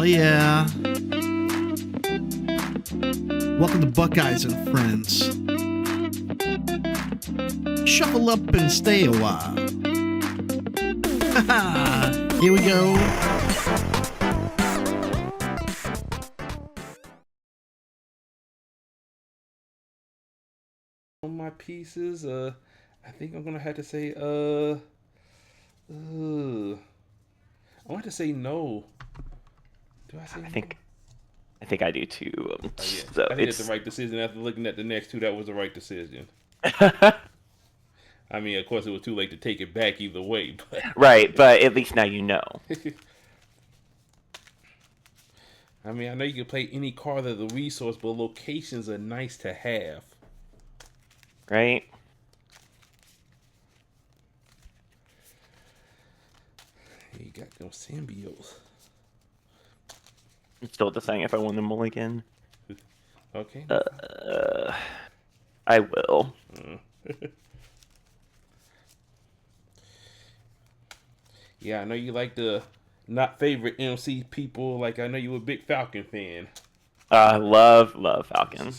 Oh yeah. Welcome to Buckeyes and Friends. Shuffle up and stay a while. Here we go. On my pieces, I think I'm gonna have to say, I want to say no. Do I say no? I think I do too. Oh, yeah. So I think it's the right decision. After looking at the next two, that was the right decision. I mean, of course, it was too late to take it back either way. But right, but at least now you know. I mean, I know you can play any card as a resource, but locations are nice to have. Right? You got them symbiotes. I'm still deciding if I want the mulligan. Okay. I will. Yeah, I know you like the not favorite MC people. Like, I know you were a big Falcon fan. Love Falcon.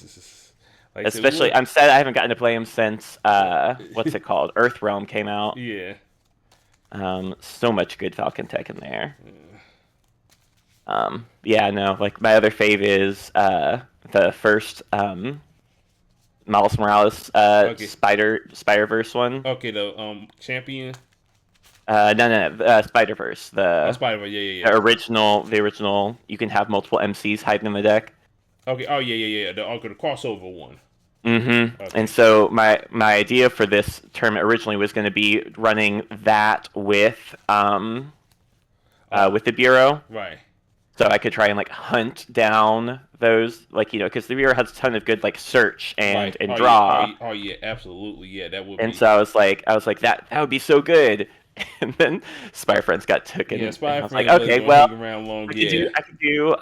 Like Especially, I'm sad I haven't gotten to play him since, what's it called? Earthrealm came out. Yeah. So much good Falcon tech in there. Yeah, no, like, my other fave is, the first, Miles Morales, Okay. Spider-Verse one. Okay, the champion. No, Spider-Verse. Spider-Man. Yeah. The original. You can have multiple MCs hiding in the deck. Okay. Oh yeah. The crossover one. Mm-hmm. Okay. And so my idea for this tournament originally was going to be running that with the Bureau. Right. So I could try and like hunt down those, like, you know, because the Bureau has a ton of good like search and draw. Yeah, absolutely. Yeah, that would. And so I was like that would be so good. And then Spire Friends got taken. Yeah, Spire Friends. Like, okay, well, I could do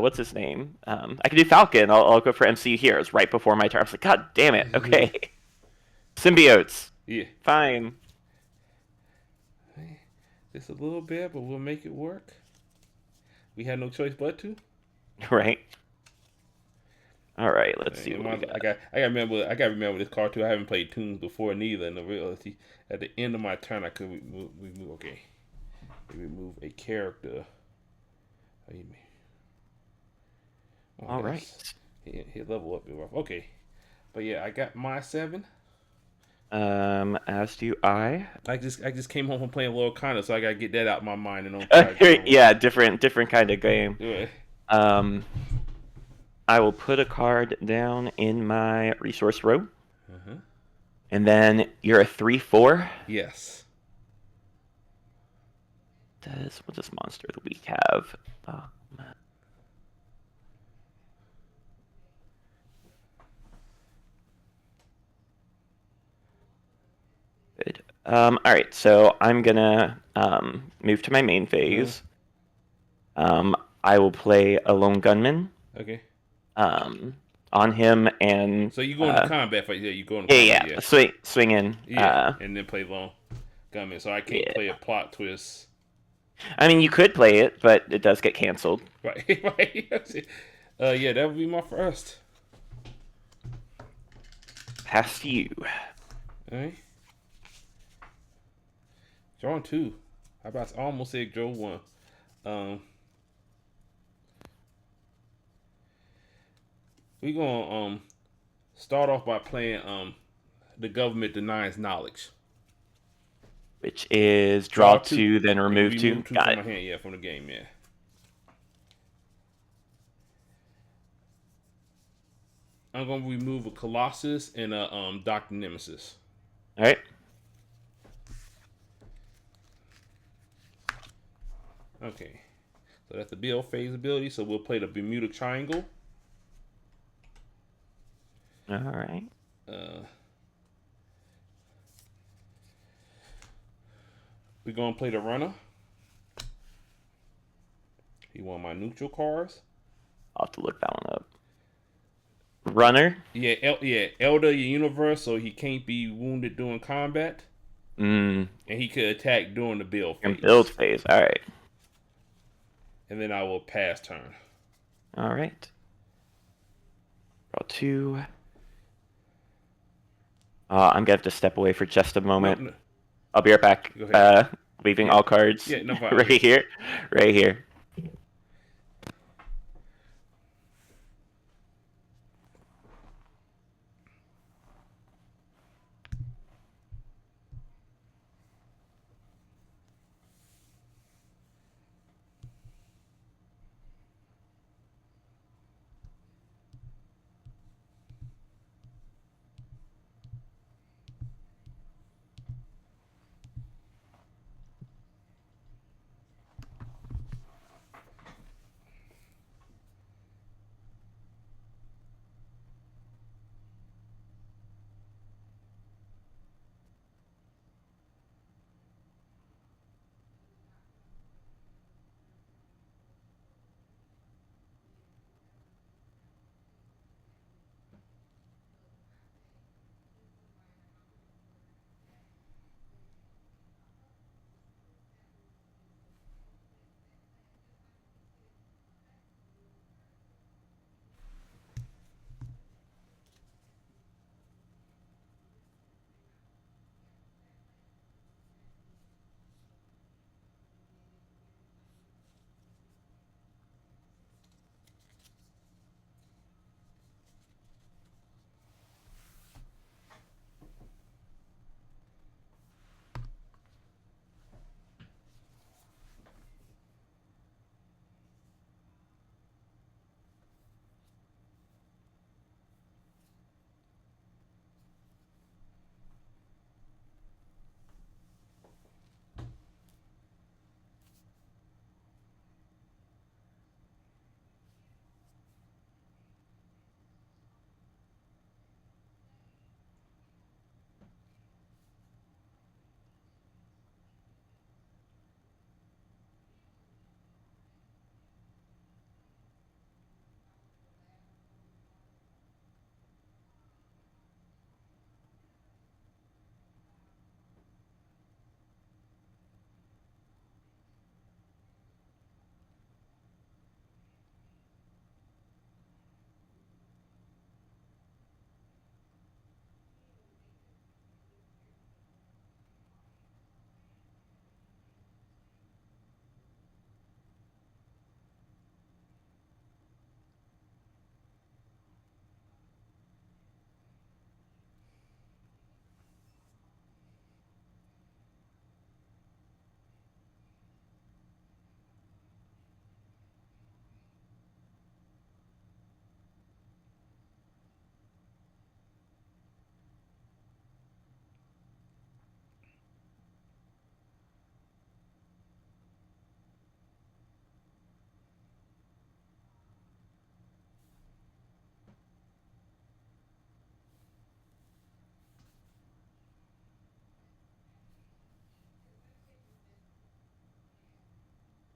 what's his name? I could do Falcon. I'll go for MCU Heroes right before my turn. I was like, God damn it. Okay. Symbiotes. Yeah. Fine. Just a little bit, but we'll make it work. We had no choice but to. Right. All right. Let's see. I got remember this card too. I haven't played Toons before neither. In the reality, at the end of my turn, I could remove. Okay, remove a character. All right. He level up. Okay, but yeah, I got my 7. As do I. I just came home from playing Lord Connor, so I gotta get that out of my mind and on. Yeah, different kind of game. Yeah. I will put a card down in my resource row. And then you're a 3/4. Yes. What does Monster of the Week have? Good. All right, so I'm gonna move to my main phase. I will play a Lone Gunman. Okay. On him, and so you go into combat fight? Yeah, you go into combat. Yeah. Swing in. Yeah, and then play Lone Gunman. So I can't play a plot twist. I mean, you could play it, but it does get canceled. Right. Yeah, that would be my first. Past you. All right. Drawing 2. I almost said draw 1. We're gonna start off by playing The Government Denies Knowledge. Which is draw 2, then remove 2. Got it. From my hand, yeah, from the game, yeah. I'm gonna remove a Colossus and a Dr. Nemesis. Alright. Okay. So that's the build phase ability, so we'll play the Bermuda Triangle. Alright. We're gonna play the Runner. He won my neutral cards. I'll have to look that one up. Runner? Yeah, Elder Universe, so he can't be wounded during combat. And he could attack during the build phase. Build phase, alright. and then I will pass turn. All right. Draw 2. I'm gonna have to step away for just a moment. No. I'll be right back. Go ahead. Leaving all cards. Yeah, no problem. Right here. Right here.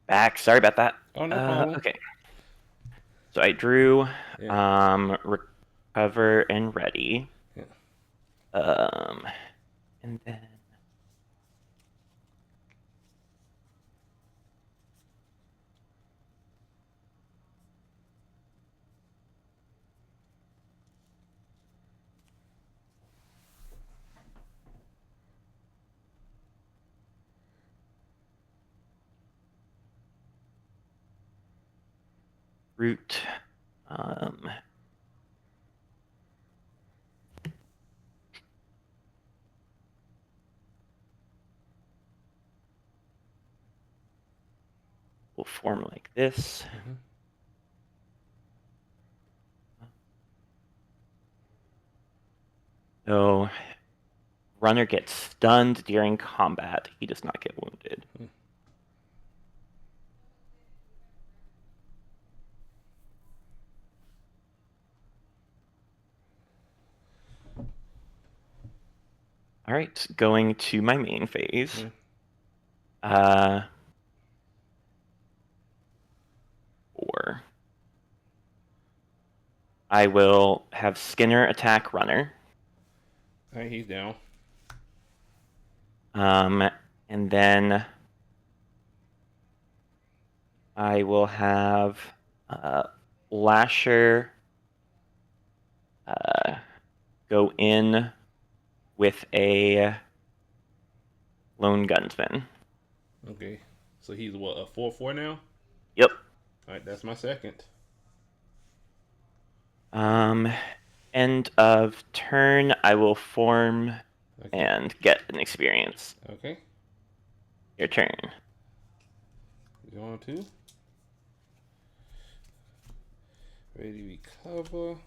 Back. Sorry about that. Oh, no problem. Okay. So I drew Yeah. recover and ready. Yeah. And then root. Will form like this. So runner gets stunned during combat. He does not get wounded. All right, going to my main phase. Or I will have Skinner attack runner. All right, he's down. And then I will have Lasher go in with a lone gunsman. Okay. So he's what, a 4/4 now? Yep. All right, that's my second. End of turn, I will form Okay. and get an experience. Okay. Your turn. Going to. Ready to recover.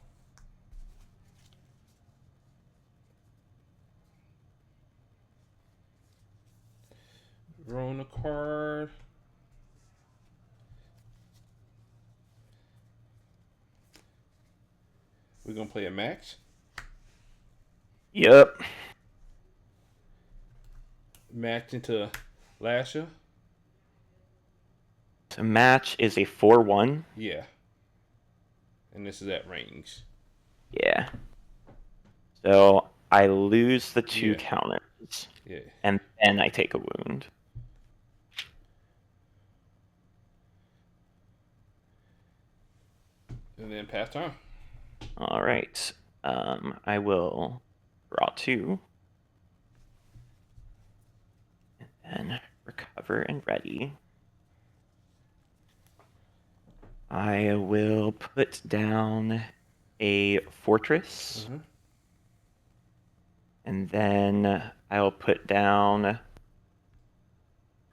Drawing a card. We're gonna play a match. Yep. Match into Lasher. So match is a 4/1. Yeah. And this is at range. Yeah. So I lose the 2 Yeah. counters. Yeah. And then I take a wound. And then pass turn. All right. I will draw 2. And then recover and ready. I will put down a fortress. Mm-hmm. And then I will put down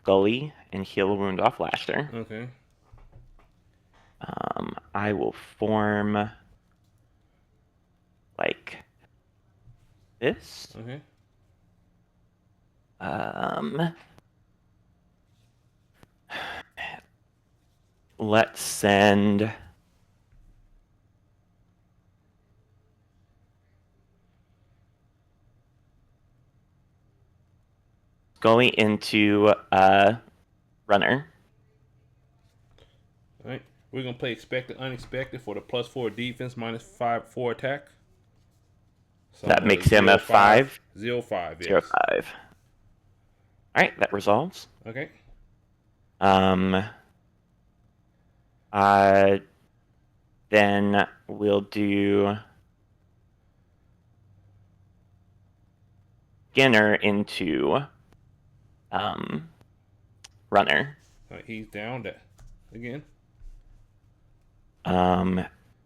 Gully and heal a wound off Lasher. Okay. I will form like this. Okay. Let's send Gully into runner. All right. We're gonna play expected unexpected for the +4 defense, -5/4 attack. So That makes him a 5. 0/5. Yes. 0/5. All right, that resolves. Okay. Then we'll do Skinner into runner. All right, he's down that again.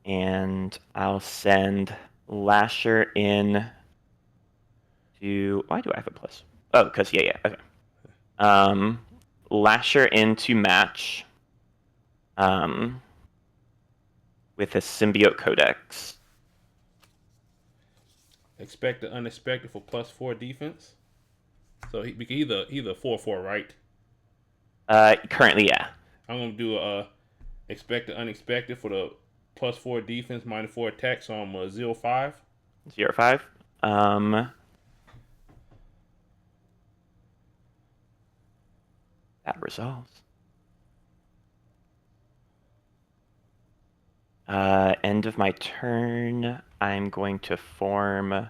And I'll send Lasher in to. Why do I have a plus? Oh, because yeah. Okay. Lasher into match. With a symbiote codex. Expected unexpected for +4 defense. So he's a 4/4, right? Currently, yeah. I'm gonna do a expected unexpected for the +4 defense, -4 attack. So I'm a 0/5. 0/5. That resolves. End of my turn, I'm going to form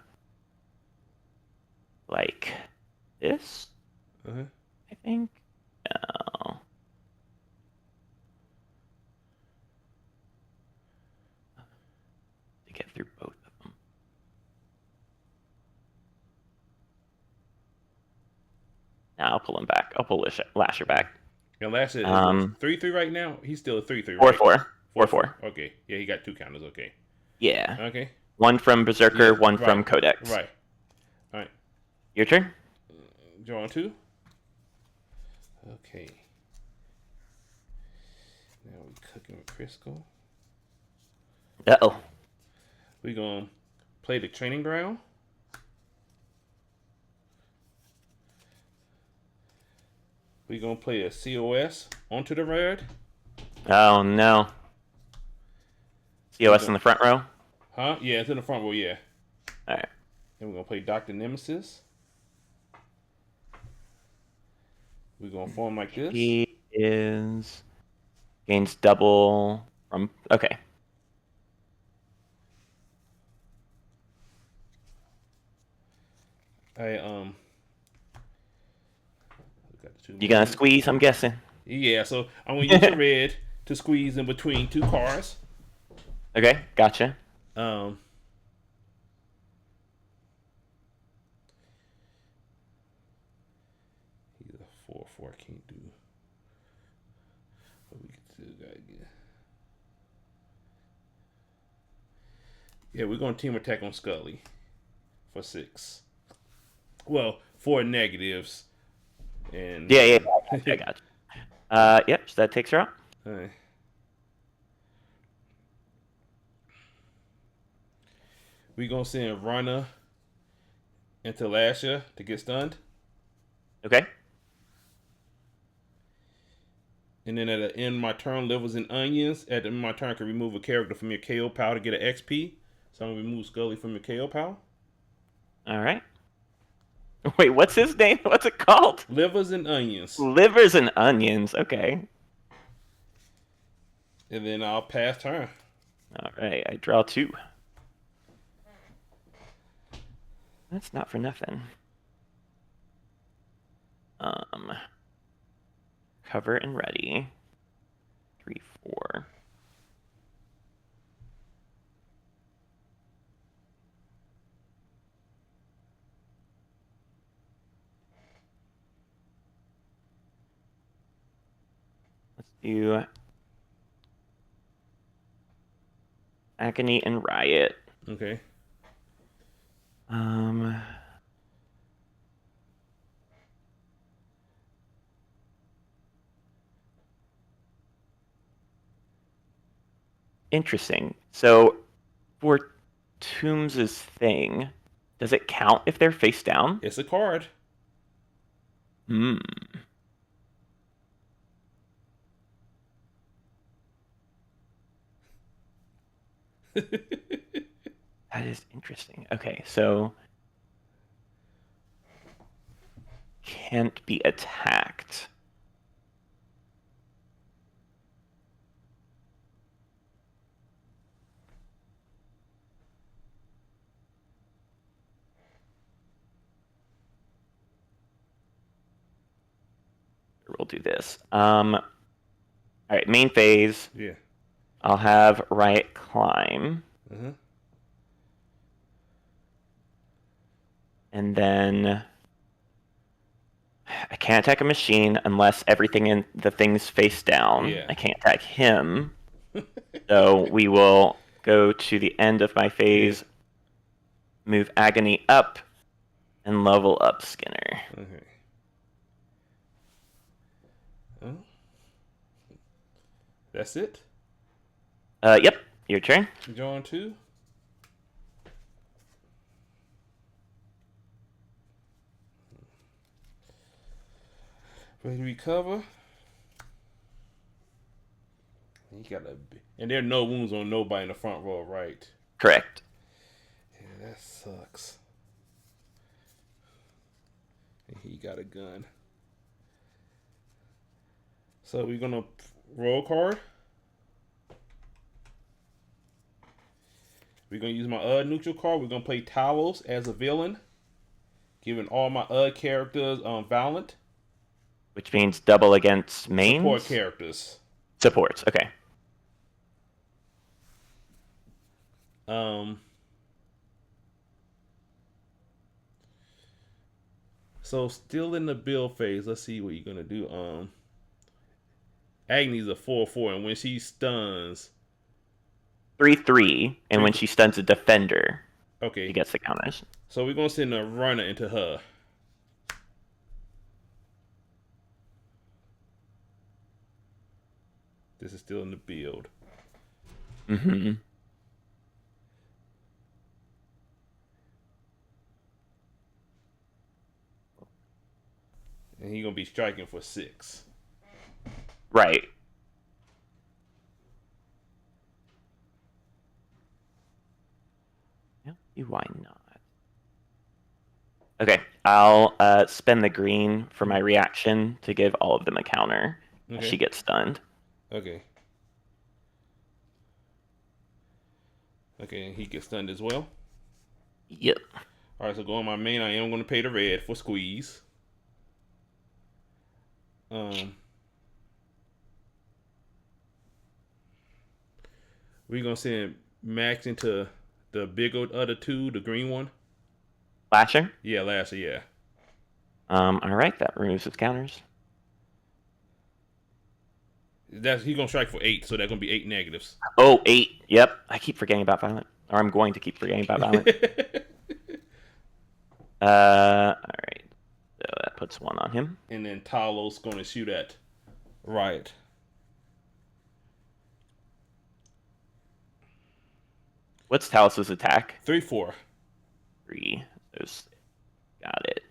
like this, Uh-huh. I think. No. To get through both of them. Now I'll pull him back. I'll pull Lasher back. And Lasher is 3/3 right now. He's still a 3/3, right? 4/4. 4/4. Okay. Yeah, he got 2 counters. Okay. Yeah. Okay. One from Berserker, Yeah, one right, from Codex. Right. All right. Your turn? Drawing 2. Okay. Now we're cooking with Crisco. Uh-oh. We're going to play the training ground. We're going to play a COS onto the red. Oh, no. COS in the front row? Huh? Yeah, it's in the front row, yeah. All right. Then we're going to play Dr. Nemesis. We're going to form like this. He gains double from... Okay. I You gonna squeeze, I'm guessing? Yeah, so I'm gonna use a red to squeeze in between two cars. Okay, gotcha. Um, he's a 4/4. Can't do. But we can still gotta get. Yeah, we're gonna team attack on Scully for 6. Well, 4 negatives. And Yeah, I got you. Yep, so that takes her out. Alright. We gonna send Runner into Lasher to get stunned. Okay. And then at the end of my turn, Livers and Onions. At the end of my turn, I can remove a character from your KO pile to get an XP. So I'm gonna remove Scully from your KO pile. All right. Wait, what's his name? What's it called? Livers and Onions. Livers and Onions. Okay. And then I'll pass turn. All right, I draw 2. That's not for nothing. Cover and ready. 3, 4. Let's do Agony and Riot. Okay. Interesting. So for Toombs' thing, does it count if they're face down? It's a card. Hmm. That is interesting. Okay, so can't be attacked. We'll do this. All right, main phase. Yeah. I'll have Riot climb. Uh-huh. And then I can't attack a machine unless everything in the thing's face down. Yeah. I can't attack him. So we will go to the end of my phase, move Agony up, and level up Skinner. Okay. Oh. That's it? Yep, your turn. Drawing 2. Ready to recover. You got a, and there are no wounds on nobody in the front row, right? Correct. Yeah, that sucks. And he got a gun. So we're gonna roll card. We're gonna use my neutral card. We're gonna play Talos as a villain, giving all my characters violent. Which means double against mains? Support characters. Supports, okay. So still in the build phase. Let's see what you're gonna do. Agni's a 4/4, and when she stuns, 3/3, and when she stuns a defender, okay, she gets the counters. So we're gonna send a runner into her. This is still in the build. Mm-hmm. And he's gonna be striking for 6. Right. Yeah, why not? Okay, I'll spend the green for my reaction to give all of them a counter as she gets stunned. Okay. Okay, and he gets stunned as well. Yep. All right, so go on my main. I am going to pay the red for squeeze. We're gonna send Max into the big other two, the green one. Lasher. Yeah, Lasher. Yeah. All right, that removes its counters. He's gonna strike for 8, so that's gonna be 8 negatives. Oh, 8. Yep. I keep forgetting about Violent. Or I'm going to keep forgetting about Violent. All right. So that puts 1 on him. And then Talos gonna shoot at Riot. What's Talos' attack? 3/4. 3. Those. Got it.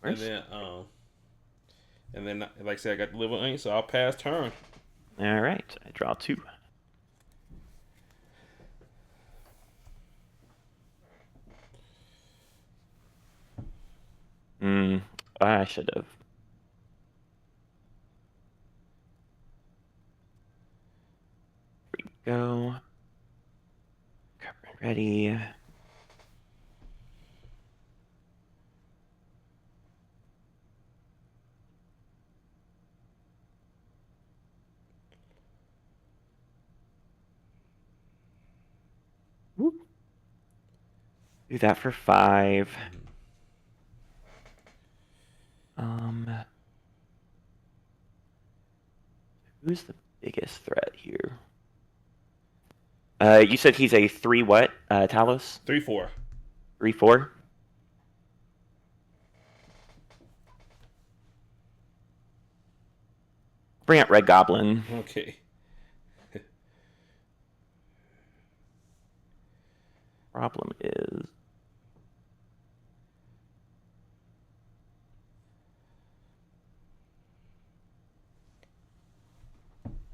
Where's... And then, like I said, I got the liver ink, so I'll pass turn. All right. I draw 2. I should have. Here we go. Cover ready. Do that for 5. Who's the biggest threat here? You said he's a 3 what, Talos? 3/4. 3/4? Bring out Red Goblin. Okay. Problem is...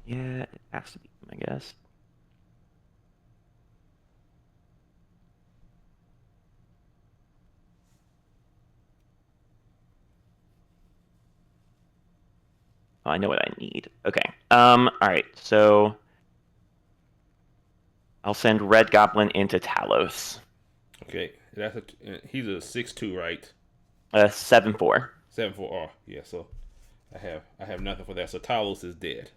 Yeah, it has to be him, I guess. Oh, I know what I need. Okay. All right. So I'll send Red Goblin into Talos. Okay. He's a 6/2, right? 7/4. 7/4. Oh, yeah. So I have nothing for that. So Talos is dead.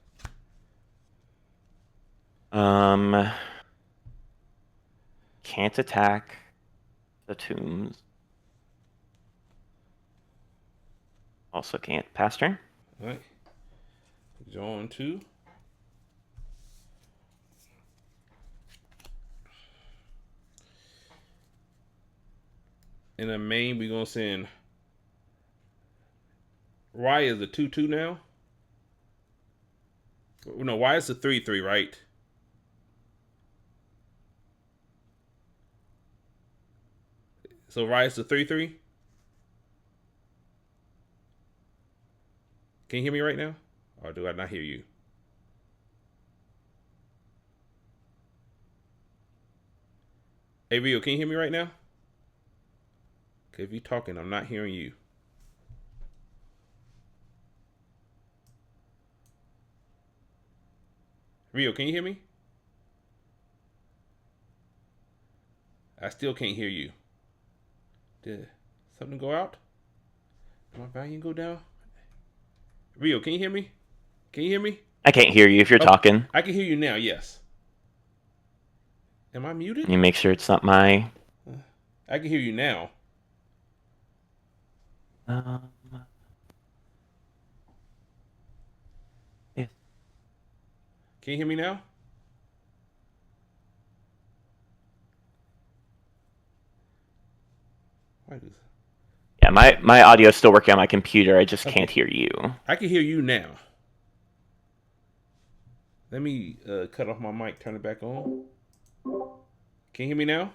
Can't attack the tombs. Also can't pass turn. All right. John 2. In the main, we're gonna send Y is a 2/2 now. No, Y is a 3/3, right? So Y is a 3/3. Can you hear me right now? Or do I not hear you? Hey, Rio, can you hear me right now? Okay, if you're talking, I'm not hearing you. Rio, can you hear me? I still can't hear you. Did something go out? Did my volume go down? Rio, can you hear me? Can you hear me? I can't hear you if you're talking. I can hear you now, yes. Am I muted? You make sure it's not my... I can hear you now. Yeah. Can you hear me now? Yeah, my audio is still working on my computer. I just can't hear you. I can hear you now. Let me cut off my mic, turn it back on. Can you hear me now?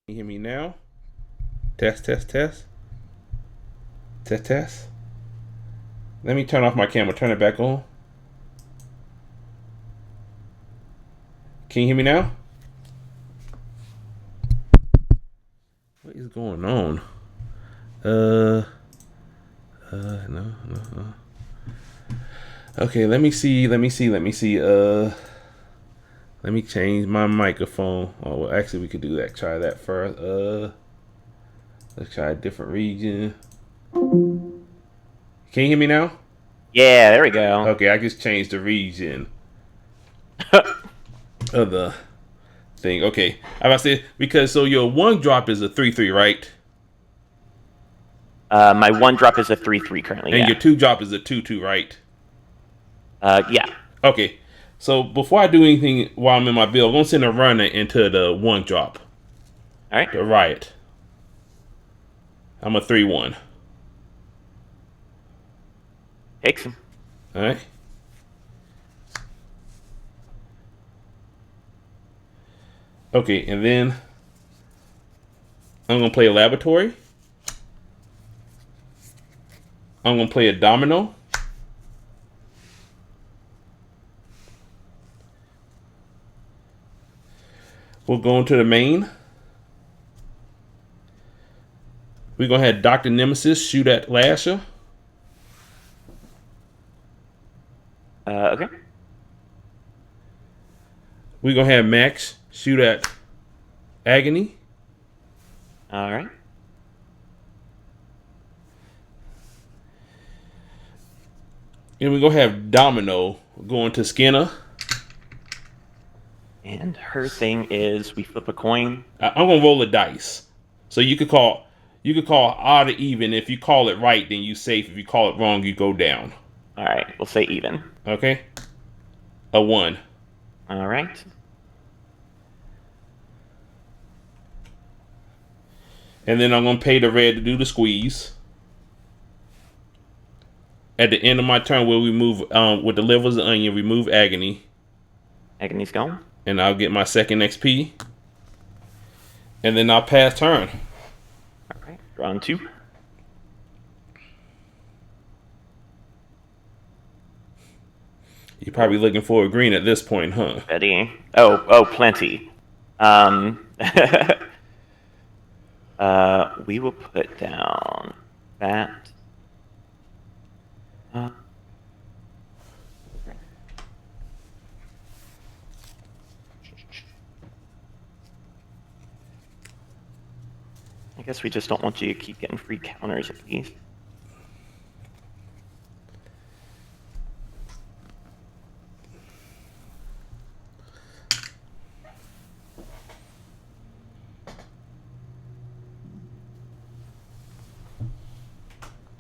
Can you hear me now? Test, test, test. Test, test. Let me turn off my camera, turn it back on. Can you hear me now? What is going on? No. Okay, let me see. Let me change my microphone. Oh, well, actually, we could do that. Try that first. Let's try a different region. Can you hear me now? Yeah, there we go. Okay, I just changed the region of the thing. Okay, I about to say because so your 1-drop is a 3/3, right? My 1-drop is a 3/3 currently. And Yeah. your 2-drop is a 2/2, right? Yeah. Okay. So before I do anything while I'm in my build, I'm gonna send a runner into the 1-drop. All right. The riot. I'm a 3/1. Takes him. All right. Okay, and then I'm gonna play a laboratory. I'm gonna play a domino. We'll go into the main. We're gonna have Dr. Nemesis shoot at Lasher. Okay. We're gonna have Max shoot at Agony. All right. And we're gonna have Domino going to Skinner. And her thing is we flip a coin. I'm gonna roll a dice. So you could call odd or even. If you call it right, then you safe. If you call it wrong, you go down. All right. We'll say even. Okay. A 1. All right. And then I'm gonna pay the red to do the squeeze. At the end of my turn, we'll remove with the livers and onion, remove agony. Agony's gone. And I'll get my second XP. And then I'll pass turn. All right. Drawn 2. You're probably looking for a green at this point, huh? Ready? Oh, plenty. We will put down that. I guess we just don't want you to keep getting free counters at least.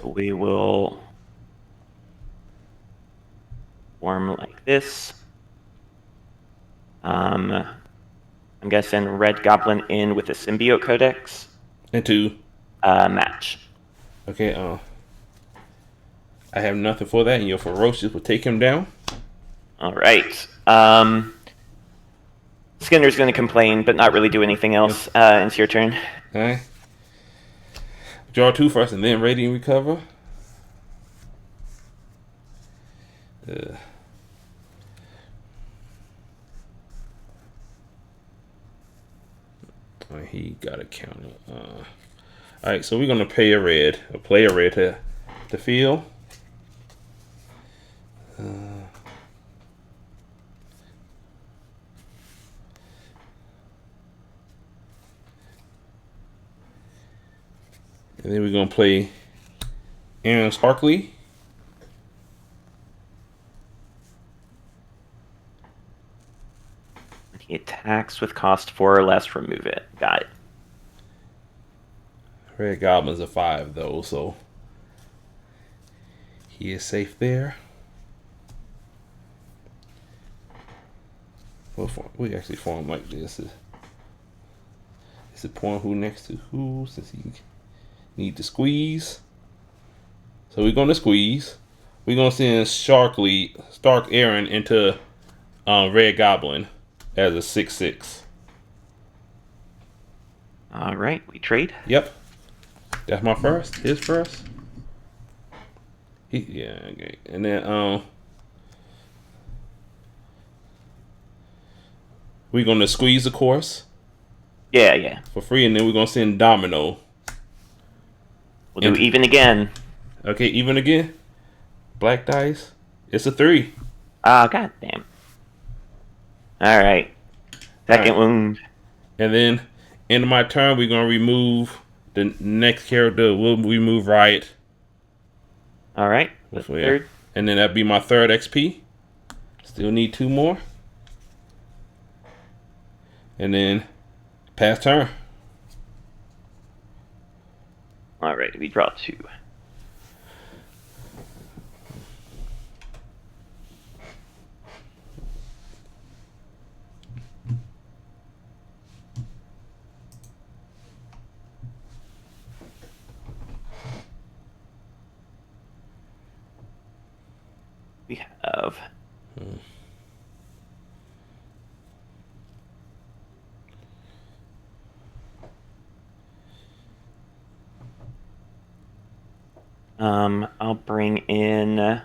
We will form like this. I'm guessing Red Goblin in with a Symbiote Codex. Into Match. okay. I have nothing for that, and your ferocious will take him down. All right. Skinner's going to complain, but not really do anything else. It's your turn. Okay. Draw 2 first, and then ready and recover. He got a counter. All right, so we're gonna pay a red, or play a red to feel. And then we're gonna play Aaron Sparkley. He attacks with cost 4 or less, remove it. Got it. Red Goblin's a 5 though, so he is safe there. We actually form like this. Is it point who next to who, since he need to squeeze? So we're gonna squeeze. We're gonna send Stark Aaron into Red Goblin as a 6/6. All right, we trade. Yep. That's my first. His first. Yeah, okay. And then we're gonna squeeze, of course. Yeah. For free, and then we're gonna send Domino. We'll do even again. Okay, even again. Black dice. It's a 3. Ah, goddamn. All right. Second wound. And then, end of my turn, we're gonna remove the next character. We'll remove Riot. All right. So, Third. And then that'd be my 3rd XP. Still need 2 more. And then pass turn. Alright, we draw 2. We have I'll bring in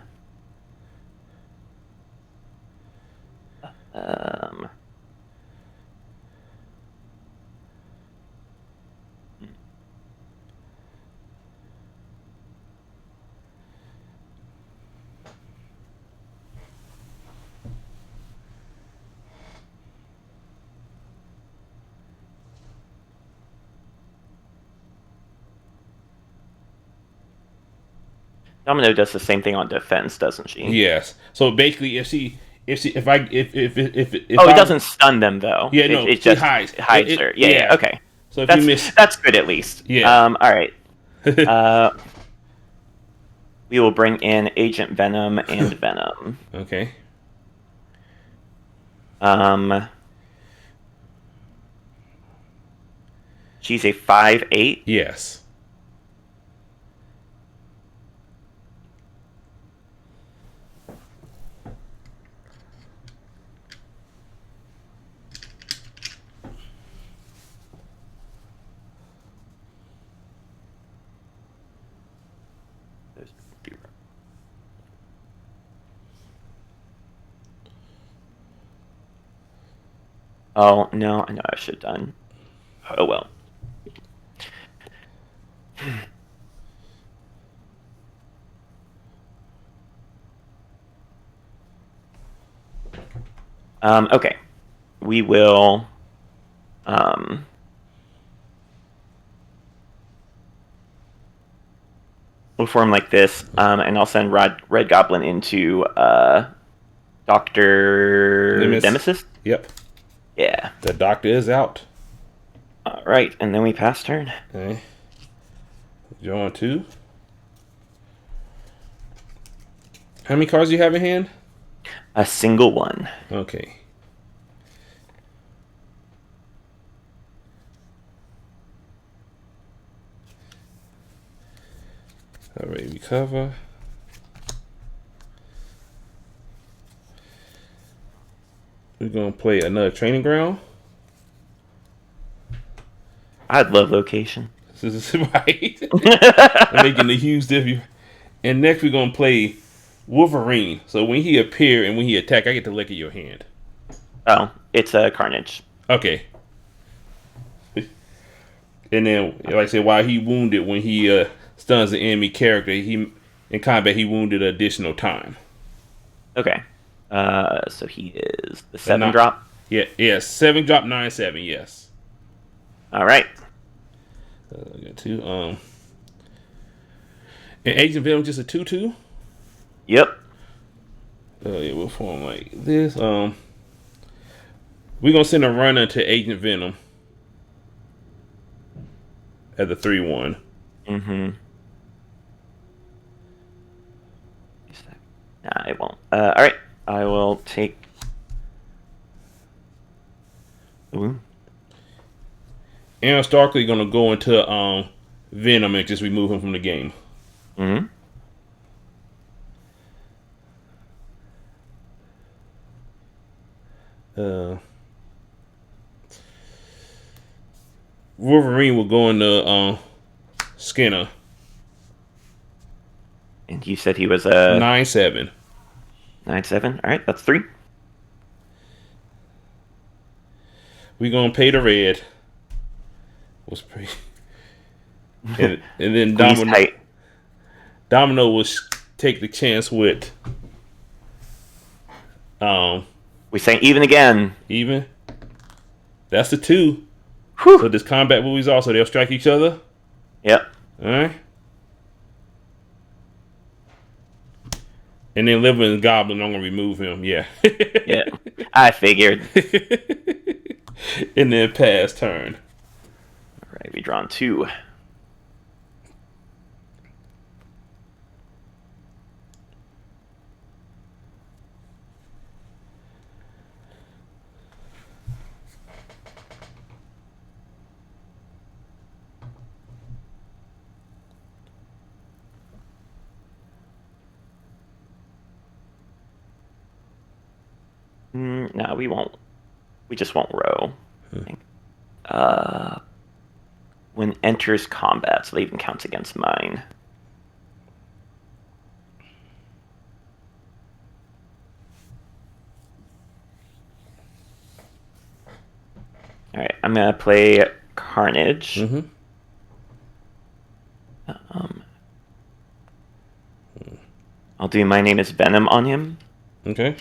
Domino does the same thing on defense, doesn't she? Yes. So basically, if it doesn't stun them though. Yeah, no, it just hides her. Yeah. Okay. So if you miss, that's good at least. Yeah. All right. We will bring in Agent Venom and Venom. Okay. She's a 5/8. Yes. Oh no, I know I should have done. Oh well. Okay. We will we'll form like this, and I'll send Red Goblin into Dr. Nemesis. Yep. Yeah. The doctor is out. All right, and then we pass turn. Okay. Drawing 2. How many cards do you have in hand? A single one. Okay. All right, recover. We're gonna play another training ground. I'd love location. This is right. Making a huge difference. And next we're gonna play Wolverine. So when he appear and when he attack, I get to look at your hand. Oh, it's a Carnage. Okay. And then, like I said, while he wounded, when he stuns the enemy character, he in combat he wounded additional time. Okay. So he is the 7 drop. Yeah, 7 drop 9/7. Yes. All right. I got 2. And Agent Venom just a 2/2. Yep. Yeah, we'll form like this. We're gonna send a runner to Agent Venom at the 3/1. Mm-hmm. Nah, it won't. All right. I will take. Ooh. Aaron Starkley gonna go into Venom and just remove him from the game. Mm-hmm. Wolverine will go into Skinner. And you said he was a 9/7. 9/7. All right, that's 3. We gonna pay the red. Was pretty. And then Domino will take the chance with. We saying even again. Even. That's the 2. Whew. So this combat movies also they'll strike each other. All Yep. right. And then Liver and Goblin, I'm gonna remove him. Yeah. Yeah, I figured. And then pass turn. All right, we drawn 2. No, we won't. We just won't row. I think. When enters combat, so that even counts against mine. All right, I'm gonna play Carnage. Mm-hmm. I'll do My Name is Venom on him. Okay.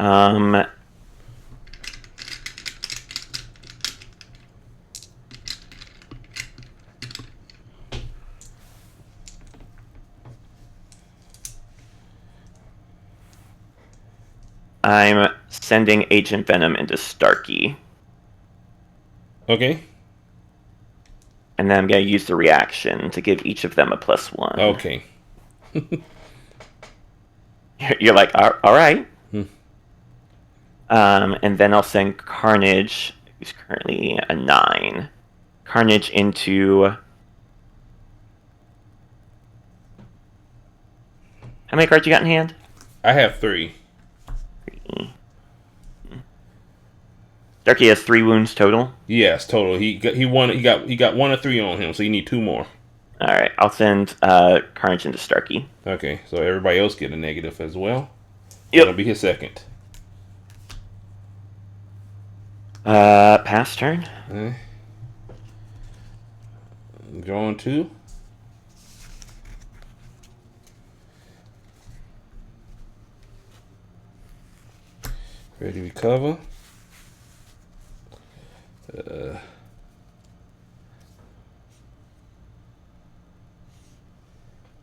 I'm sending Agent Venom into Starkey. Okay. And then I'm going to use the reaction to give each of them a +1. Okay. You're like, all right. And then I'll send Carnage, who's currently a 9. Carnage into... How many cards you got in hand? I have 3. 3. Starkey has 3 wounds total. Yes, total. He got 1 or 3 on him, so you need 2 more. All right, I'll send Carnage into Starkey. Okay, so everybody else get a negative as well. Yep. That'll be his second. Pass turn. Okay. Drawing 2. Ready to recover.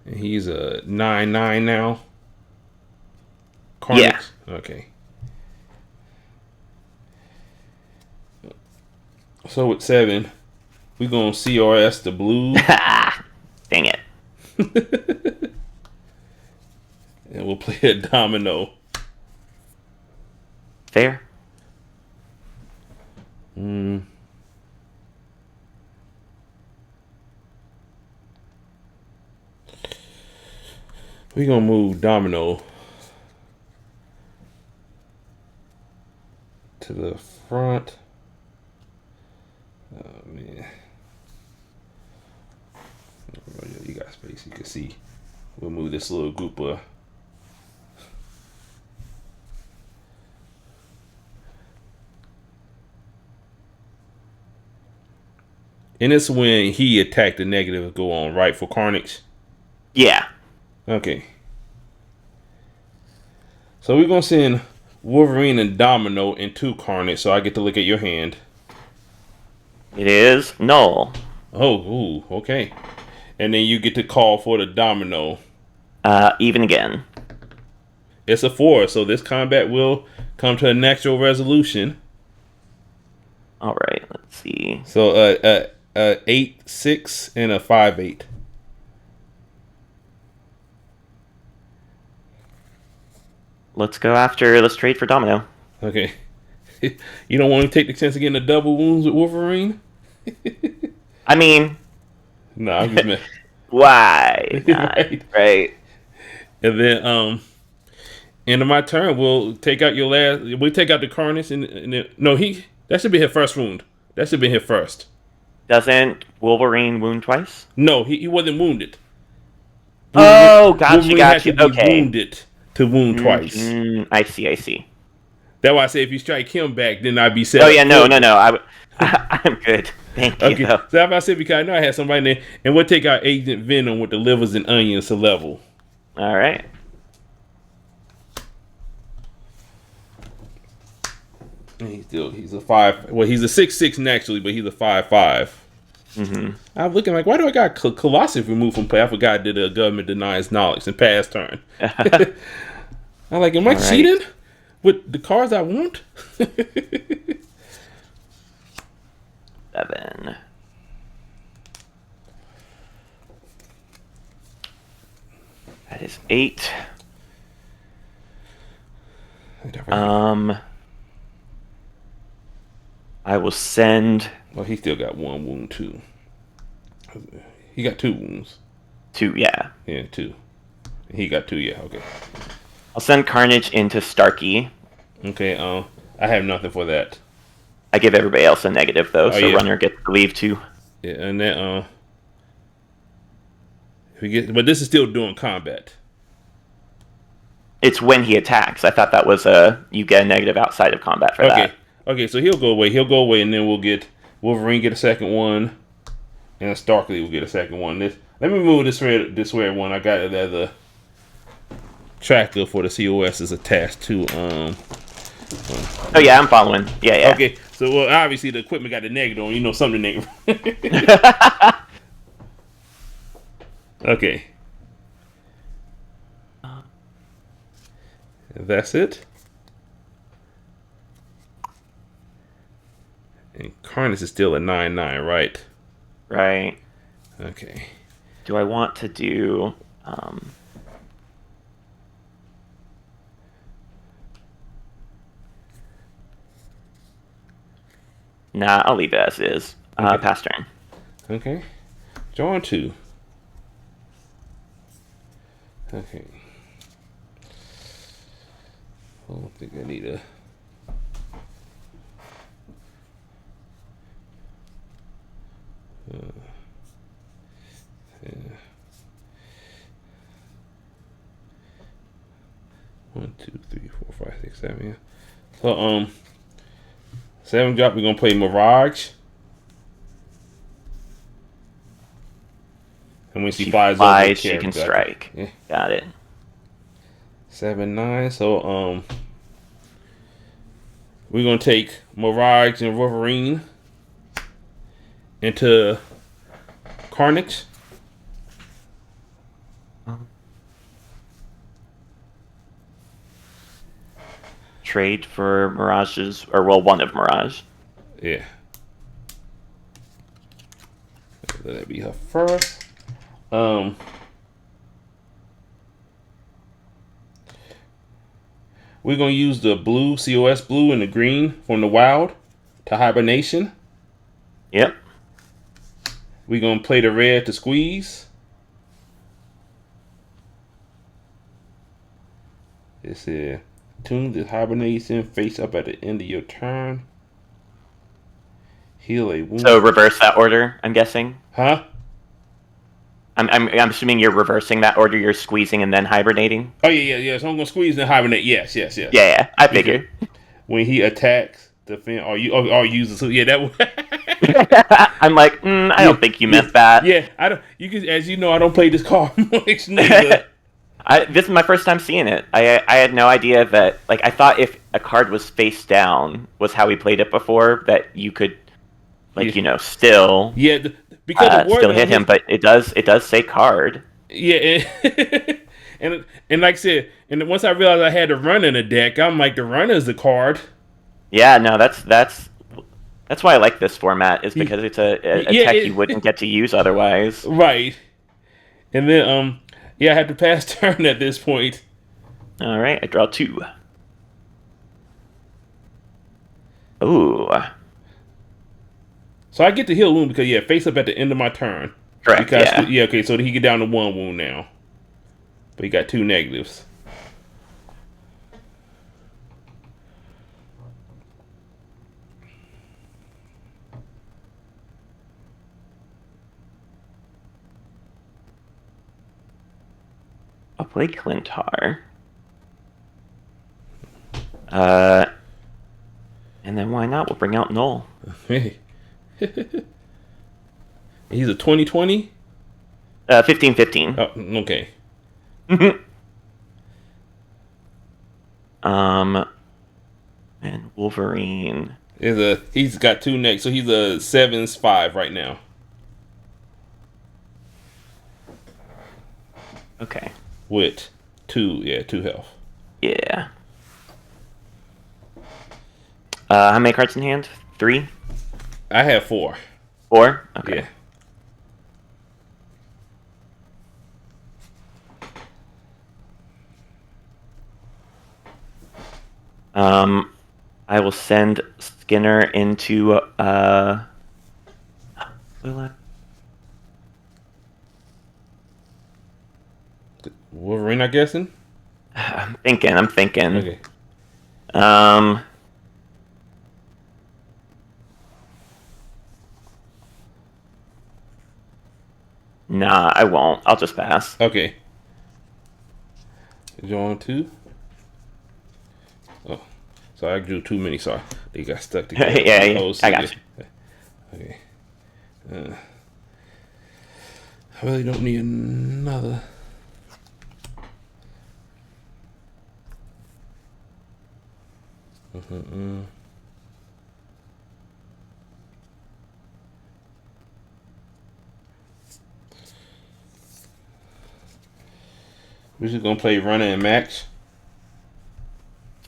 And he's a 9/9 now. Carnage? Yeah. Okay. So with 7, we're gonna CRS the blues. Dang it. And we'll play a domino. Fair. We're gonna move domino to the front. Oh man. You got space, you can see. We'll move this little group of and it's when he attacked the negative go on, right, for Carnage? Yeah. Okay. So we're gonna send Wolverine and Domino into Carnage, so I get to look at your hand. It is null. Oh, ooh, okay. And then you get to call for the Domino. Even again. It's a 4, so this combat will come to a natural resolution. All right, let's see. So 8/6 and a 5/8. Let's trade for Domino. Okay. You don't want to take the chance of getting a double wounds with Wolverine? I mean, No, I'm just messing. why not? Right. And then end of my turn, we'll take out your last. We take out the Carnage and then, no, that should be his first wound. That should be his first. Doesn't Wolverine wound twice? No, he wasn't wounded. Oh, Wolverine got had you. to be Okay. wounded to wound twice. I see. That's why I say if you strike him back, then I'd be set. Oh up yeah, no. for- I'm good. Thank you. Okay, Though. so that's why I said because I know I had somebody there, and we'll take out Agent Venom with the livers and onions to level. All right. And he's a 5. Well, he's a 6'6" naturally, but he's a 5'5". I'm looking like, why do I got Colossus removed from play? I forgot I did a government denies knowledge and pass turn. I'm like, am I cheating with the cards I want? 7. That is 8. I will send. Well, he still got 1 wound too. He got 2 wounds. 2, yeah. Yeah, 2. He got 2, yeah, okay. I'll send Carnage into Starkey. Okay, I have nothing for that. I give everybody else a negative though, so Runner gets to leave too. Yeah, and then but this is still doing combat. It's when he attacks. I thought that was you get a negative outside of combat for that. Okay, so he'll go away, and then we'll get Wolverine get a second one, and Starkey will get a second one. Let me move this red one. I got it as a tracker for the COS is attached to Oh yeah, I'm following. Yeah. Okay, so well obviously the equipment got the negative on. You know something negative. Okay. That's it. And Carnage is still a 9/9, right? Right. Okay. Do I want to do Nah, I'll leave it as is. Okay. Pass turn. Okay. Draw 2. Okay. I don't think I need a... yeah. 1, 2, 3, 4, 5, 6, 7. Yeah. So 7 drop. We're gonna play Mirage, and when she flies over, she can strike. Yeah. Got it. 7/9. So we're gonna take Mirage and Wolverine into Carnage. Trade for Mirage's, or well, one of Mirage. Yeah. Let that be her first. We're gonna use the blue COS blue and the green from the wild to hibernation. Yep. We're gonna play the red to squeeze. It said, tune the hibernation face up at the end of your turn. Heal a wound. So reverse that order, I'm guessing. Huh? I'm assuming you're reversing that order. You're squeezing and then hibernating. Oh yeah. So I'm gonna squeeze and hibernate. Yes. Yeah. I figured. When he attacks, defend or uses. So yeah, that one. I'm like, I don't think you meant that. Yeah, I don't. You can, as you know, I don't play this card much neither. This is my first time seeing it. I had no idea that. Like, I thought if a card was face down was how we played it before, that you could, like, still. Yeah, because the word still hit him, but it does say card. Yeah, and like I said, and once I realized I had to run in a deck, I'm like, the runner is the card. Yeah, no, that's why I like this format, is because it's a tech you wouldn't get to use otherwise. Right. And then I have to pass turn at this point. All right, I draw 2. Ooh. So I get to heal wound because face up at the end of my turn. Correct. Because, okay, so he get down to 1 wound now. But he got 2 negatives. I'll play Clintar. And then why not? We'll bring out Null. Hey. He's a 2020? 15/15. Oh, okay. And Wolverine. He's got 2 next, so he's a 7/5 right now. Okay. With 2 health. Yeah. How many cards in hand? 3? I have 4. 4? Okay. Yeah. I will send Skinner into Wolverine, I'm guessing. I'm thinking. Okay. Nah, I won't. I'll just pass. Okay. You on 2? Oh, so I drew too many. Sorry, they got stuck together. yeah, I got you. Okay. I really don't need another. We're just gonna play Runner and Max.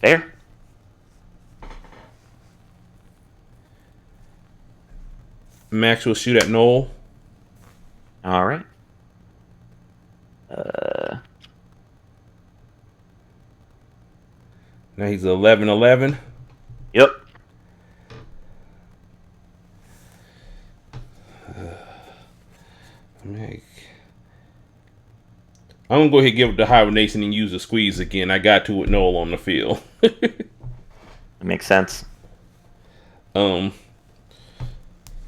Fair. Max will shoot at Noel. All right. Now he's 11/11. Yep. I'm gonna go ahead and give it the hibernation and use the squeeze again. I got to with Noel on the field. That makes sense. We're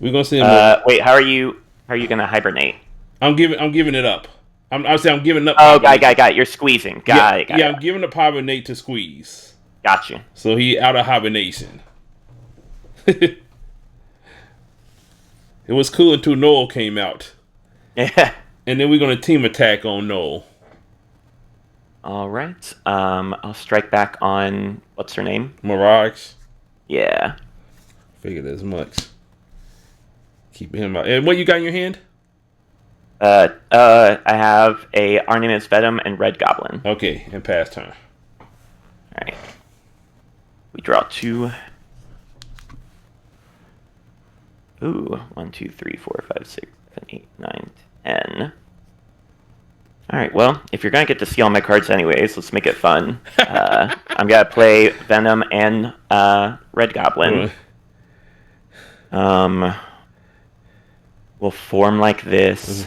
gonna see. Wait, how are you gonna hibernate? I'm giving it up. I'm giving up. Oh, got it. You're squeezing. Got it. I'm giving up hibernate to squeeze. Got you. So he out of hibernation. It was cool until Noel came out. Yeah. And then we're gonna team attack on Noel. All right. I'll strike back on what's her name? Mirage. Yeah. Figured as much. Keep him out. And what you got in your hand? I have a Arnimus Venom and Red Goblin. Okay, and pass turn. All right. We draw 2. Ooh, 1, 2, 3, 4, 5, 6, 7, 8, 9, 10. All right. Well, if you're gonna get to see all my cards anyways, let's make it fun. I'm gonna play Venom and Red Goblin. We'll form like this.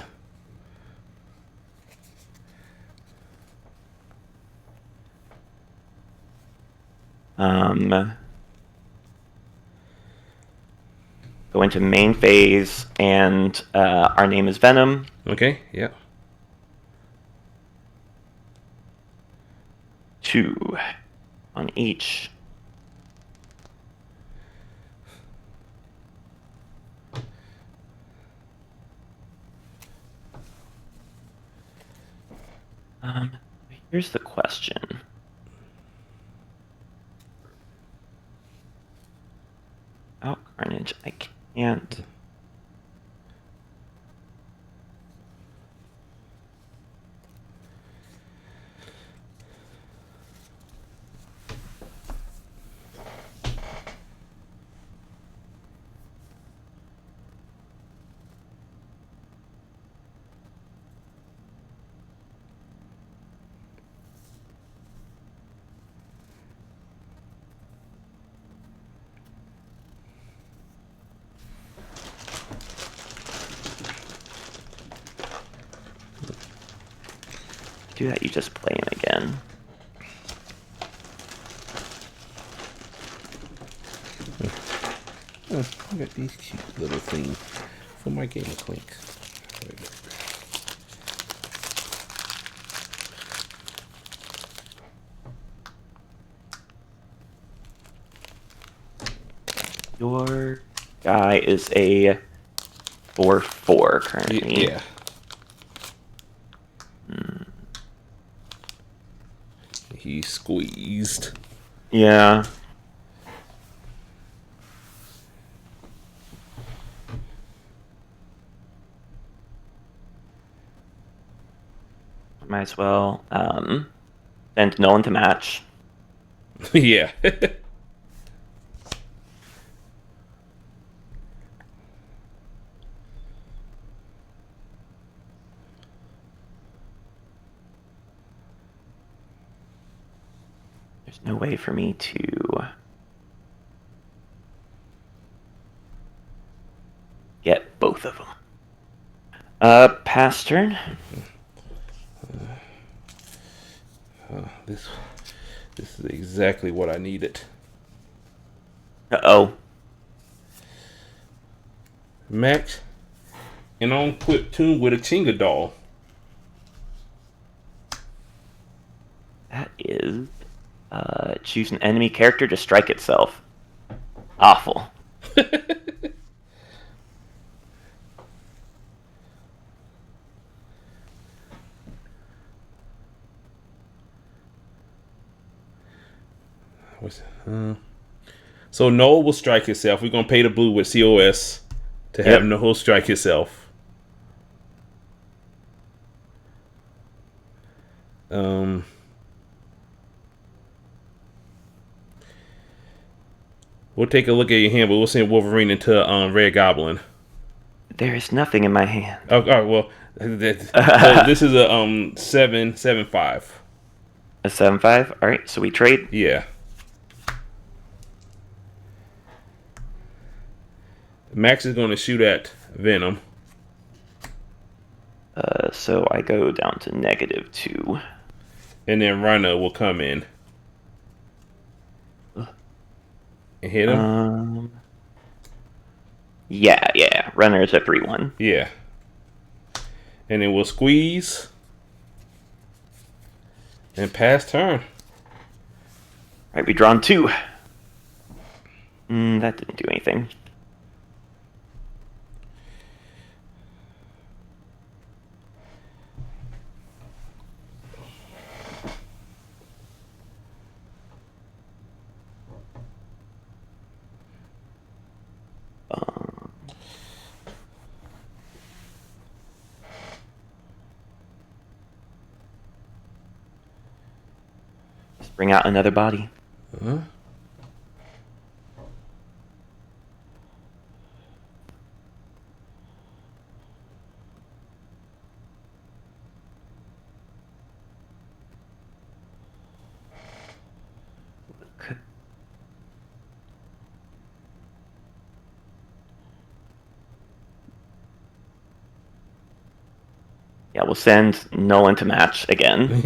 Go into main phase, and our name is Venom. Okay, yeah. 2 on each. Here's the question. Oh, Carnage, I can't. Do that, you just play him again. Oh, I got these cute little things for my game of Clink. Your guy is a 4/4 currently. Yeah. He squeezed. Yeah. might as well send Nolan to match. Yeah. There's no way for me to get both of them. Pass turn. This is exactly what I needed. Uh-oh. Max, and on quick tune with a Chinga doll. That is choose an enemy character to strike itself. Awful. So Noel will strike itself. We're gonna pay the blue with COS to have Noel strike itself. We'll take a look at your hand, but we'll send Wolverine into Red Goblin. There is nothing in my hand. Oh, all right, well, so this is a 7/5. A 7/5. All right, so we trade. Yeah. Max is going to shoot at Venom. So I go down to -2. And then Rhino will come in. And hit him? Yeah. Runner's at 3/1. Yeah. And then we'll squeeze. And pass turn. Right, we drawn 2. That didn't do anything. Let's bring out another body. Yeah, we'll send Nolan to match again.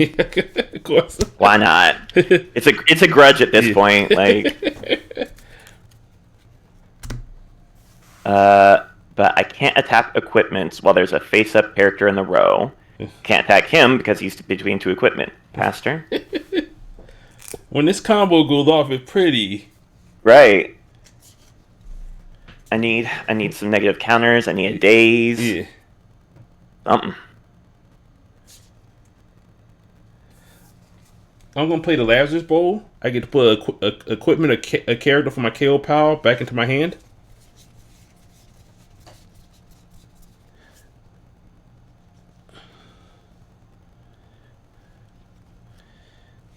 Of course. Why not? It's a grudge at this point. Like, but I can't attack equipment while there's a face-up character in the row. Can't attack him because he's between 2 equipment. Pass turn. When this combo goes off, it's pretty. Right. I need some negative counters. I need a daze. Yeah. Something. I'm gonna play the Lazarus Bowl. I get to put equipment, a character for my KO power back into my hand.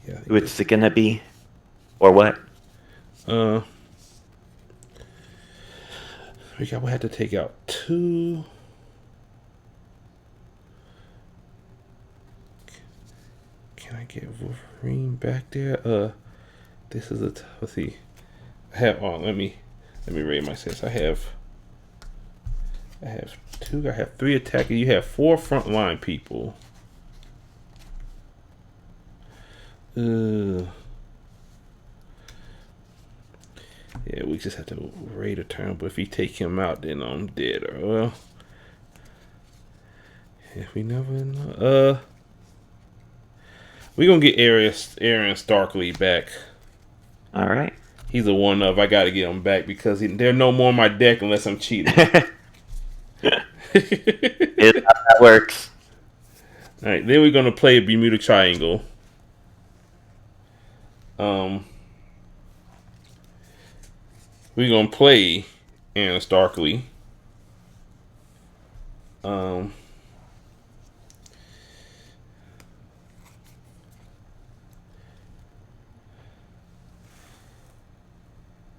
Yeah. What's it gonna be, or what? We will have to take out 2. Can I get Wolverine back there? This is let's see. I have let me rate my sense. I have 2. I have 3 attackers. You have 4 frontline people. Yeah, we just have to raid a turn, but if we take him out, then I'm dead. Well, if we never know. We're gonna get Aaron Starkley back. All right. He's a 1-of. I gotta get him back because they're no more on my deck unless I'm cheating. It's how that works. Alright, then we're gonna play a Bermuda Triangle. We're gonna play Aaron Starkley.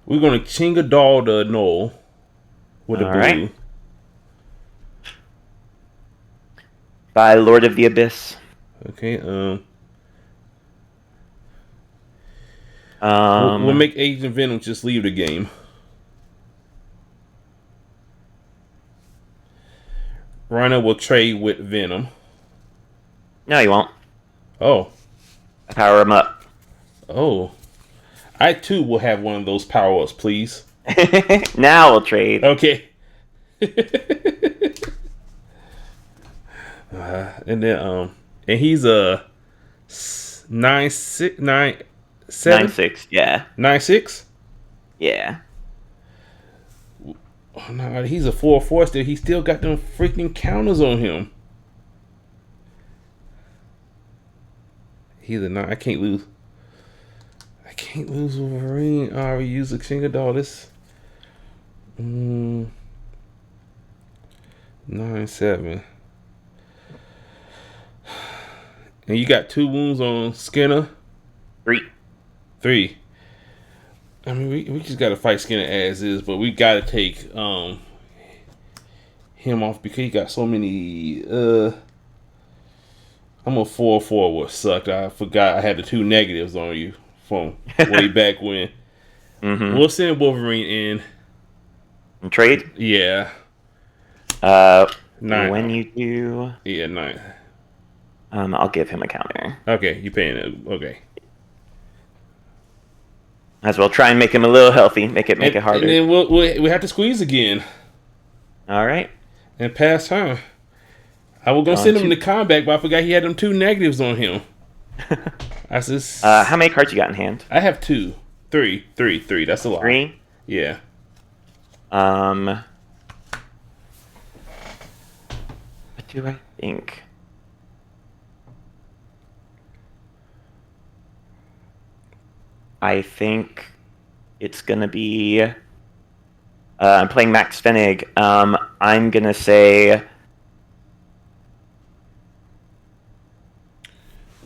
We're gonna Chinga Doll the Knoll with a All blue. right. By Lord of the Abyss. Okay. Um, We'll make Agent Venom just leave the game. Rhino will trade with Venom. no, you won't. Oh. Power him up. Oh. I too will have one of those power ups, please. Now we'll trade. Okay. And then and he's a 9'6", 9'7", 9-6. Yeah. 9'6". Yeah. Oh, no, he's a 4-4 still. He still got them freaking counters on him. He's a 9. I can't lose. I can't lose Wolverine. I already used a Chingadol. This 9-7. And you got 2 wounds on Skinner. 3. I mean, we just gotta fight Skinner as is, but we gotta take him off because he got so many. I'm a 4-4, what sucked. I forgot I had the 2 negatives on you from way back when. Mm-hmm. We'll send Wolverine in. And trade. Yeah. 9. When you do, Yeah, 9. I'll give him a counter. Okay, you paying it? Okay. As well, try and make him a little healthy. Make it harder. And then we have to squeeze again All right. and pass turn. I was gonna send him into combat, but I forgot he had them 2 negatives on him. That's just. How many cards you got in hand? I have 2, 3. That's a lot. 3. Yeah. What do I think? I think it's gonna be. I'm playing Max Fennig. I'm gonna say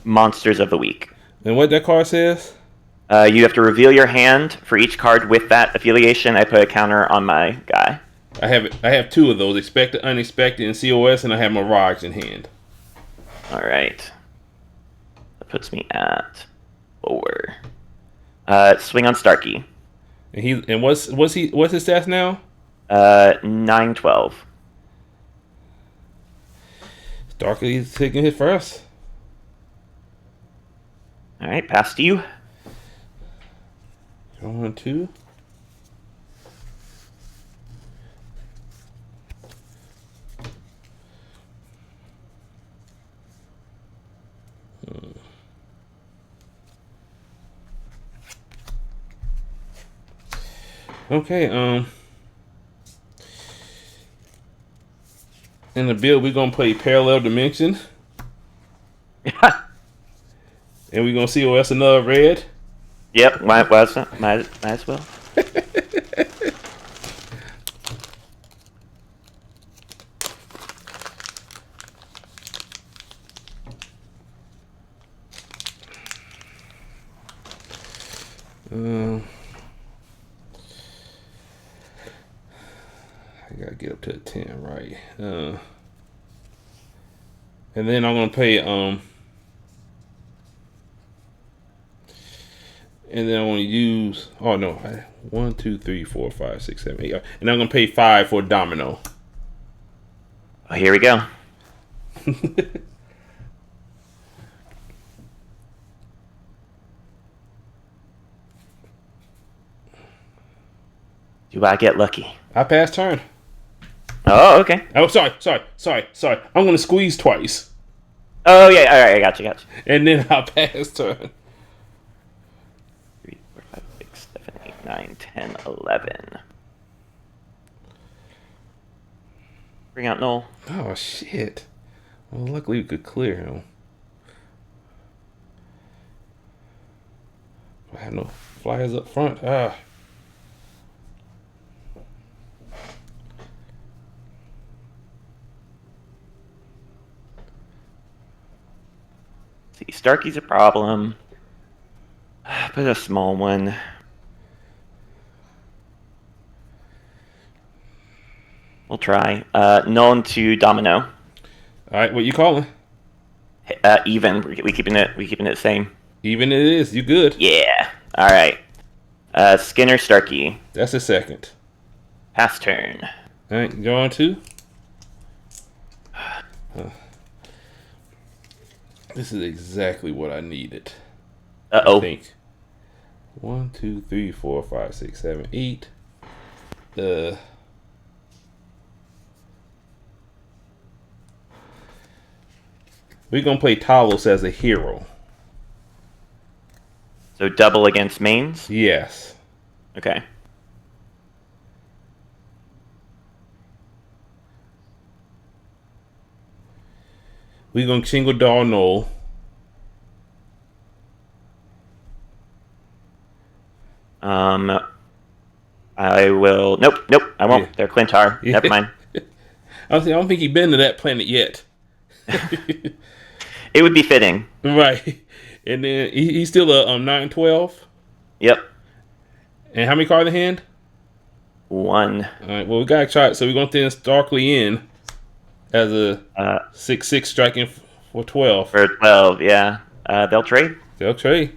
Monsters of the Week. And what that card says? You have to reveal your hand for each card with that affiliation. I put a counter on my guy. I have 2 of those: expected, unexpected, and COS, and I have Mirage in hand. All right. That puts me at 4. Swing on Starkey. And what's his stats now? 9-12. Starkey's taking hit first. All right, pass to you. Going 2. Okay, in the build we're gonna play Parallel Dimension. And we're gonna see what's another red. Yep, might as well. I gotta get up to a 10, right? And then I'm gonna pay and then I want to use. Oh no! 1, 2, 3, 4, 5, 6, 7, 8. And I'm gonna pay 5 for Domino. Oh, here we go. Do I get lucky? I pass turn. Oh, okay. Oh, sorry. I'm gonna squeeze twice, Oh, yeah. All right, I got you. and then I pass turn. 3, 4, 5, 6, 7, 8, 9, 10, 11. Bring out Noel. Oh shit! Well, luckily we could clear him. I have no flyers up front. See, Starkey's a problem. But a small one. We'll try. Null into Domino. All right, what you calling? Even. We keeping it the same. Even it is. You good? Yeah. All right. Skinner Starkey. That's a second. Pass turn. All right, go on to. This is exactly what I needed. Uh-oh. I think. 1, 2, 3, 4, 5, 6, 7, 8. We're gonna play Talos as a hero. So double against mains? Yes. Okay. We're gonna single Doll Null. I will. Nope. I won't. Yeah. They're Clintar. Yeah. Never mind. I don't think he's been to that planet yet. It would be fitting. Right. And then he's still a 9/12. Yep. And how many cards in hand? 1. All right. Well, we gotta try it. So we're gonna send Starkly in as a 6/6 striking for 12. For 12. Yeah. They'll trade. They'll trade.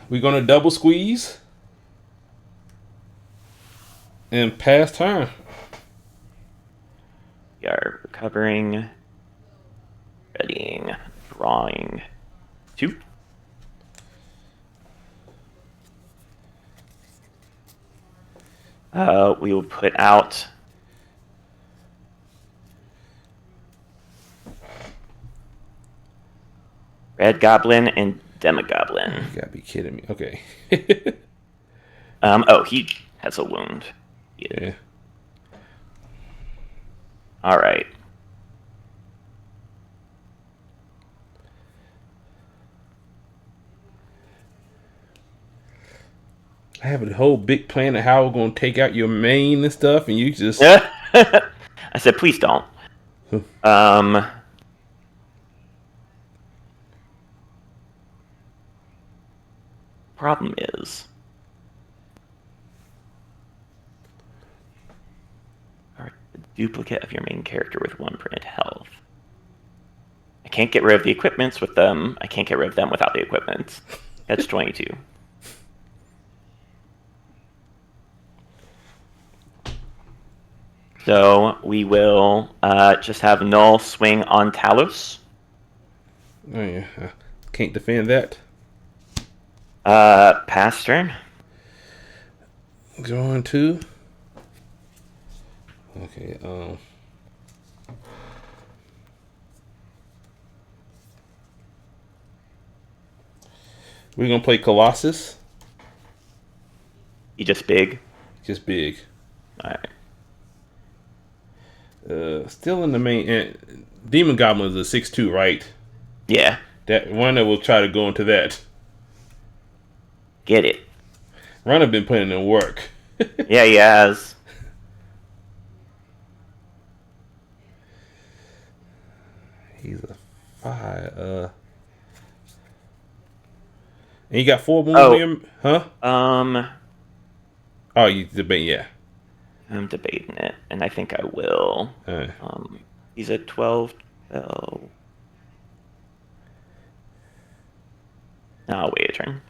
We're gonna double squeeze and pass turn. We are recovering. Readying. Drawing. 2. We will put out Red Goblin and Demogoblin. You gotta be kidding me. Okay. Oh, he has a wound. Yeah. All right. I have a whole big plan of how we're gonna take out your main and stuff, and you just I said, please don't. Problem is, a duplicate of your main character with 1 printed health. I can't get rid of the equipments with them. I can't get rid of them without the equipments. That's 22. So we will just have Null swing on Talos. oh yeah, I can't defend that. Pass turn. Going to. Okay. We're gonna play Colossus. You just big. Just big. All right. Still in the main. Demon Goblin is a 6/2, right? Yeah. That Runner will try to go into that. Get it. Runner been putting in work. Yeah, he has. He's a 5. And you got 4 wounds Oh. in him, huh? Oh, you debate, yeah. I'm debating it, and I think I will. He's at 12. Oh. No, I'll wait a turn.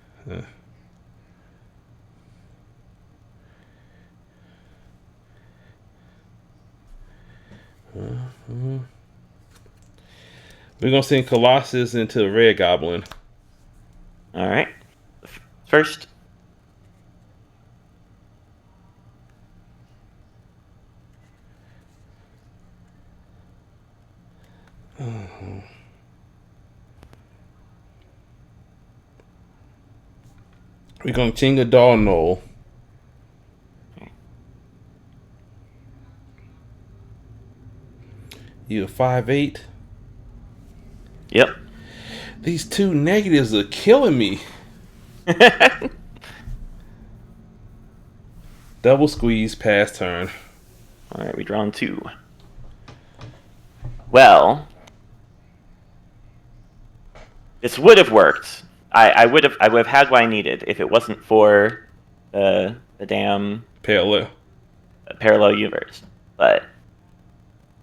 We're gonna send Colossus into the Red Goblin. All right. First. We're gonna Chinga Doll Null. You a 5/8. Yep. These 2 negatives are killing me. Double squeeze, pass turn. All right, we drawn 2. Well, this would have worked. I would have had what I needed if it wasn't for the damn Parallel. parallel universe. But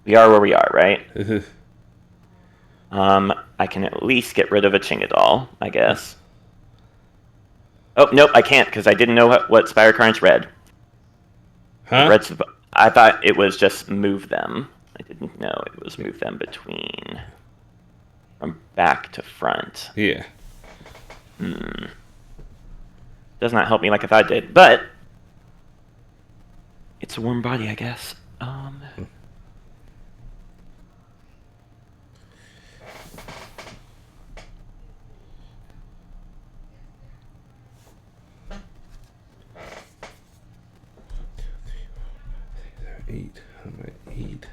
we are where we are, right? I can at least get rid of a Chingadol, I guess. Oh, nope, I can't, because I didn't know what Spire Current's read. Huh? I thought it was just move them. I didn't know it was move them between... from back to front. Yeah. Does not help me like I thought it did, but... it's a warm body, I guess. Eight. I'm at 8.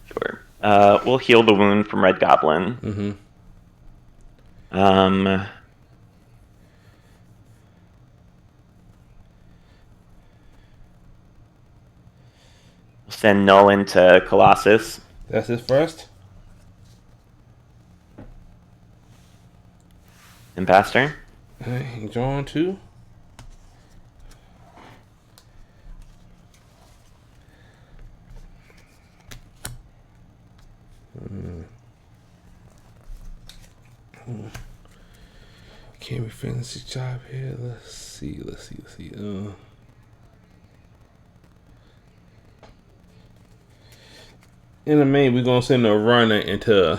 Sure. We'll heal the wound from Red Goblin. We'll send Null into Colossus. That's his first. And pass turn. Alright, drawn 2. Can we finish the job here? Let's see. In the main, we're gonna send a runner into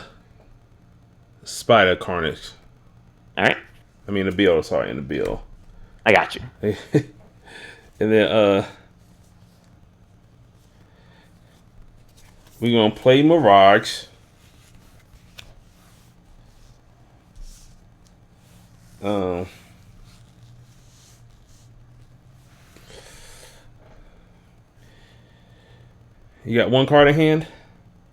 Spider Carnage. All right. I mean, the bill. Sorry, in the bill. I got you. And then we're gonna play Mirage. You got one card in hand?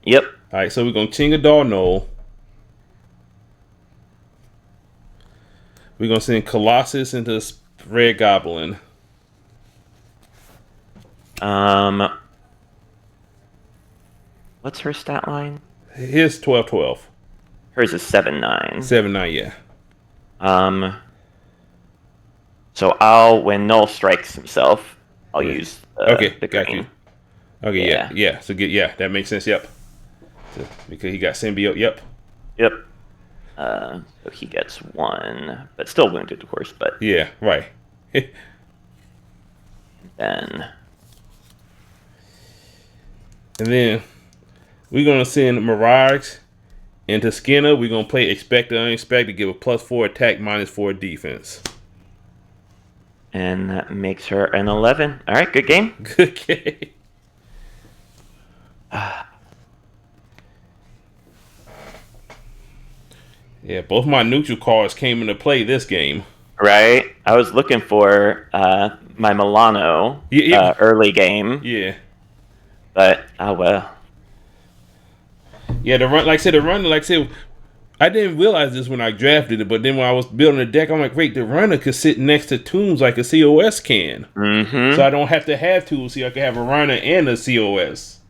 Yep. Alright, so we're gonna Chingadol Null. We're gonna send Colossus into Red Goblin. What's her stat line? Here's 12-12. Hers is 7/9. 7/9, yeah. So when Null strikes himself, I'll use the got green. you. Okay, yeah. So that makes sense. Yep. So, because he got symbiote. Yep. Yep. So he gets 1, but still wounded, of course. But yeah, right. then we're gonna send Mirage into Skinner. We're gonna play Expected Unexpected, give a +4 attack, -4 defense. And that makes her an 11. All right, good game. Good game. Yeah, both my neutral cards came into play this game. Right? I was looking for my Milano early game. Yeah. But, oh well. Yeah, the runner, I didn't realize this when I drafted it, but then when I was building the deck, I'm like, wait, the runner could sit next to Tombs like a COS can. So I don't have to have two, so I can have a runner and a COS.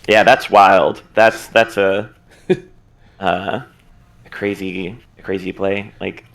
Yeah, that's wild. That's a crazy play. Like,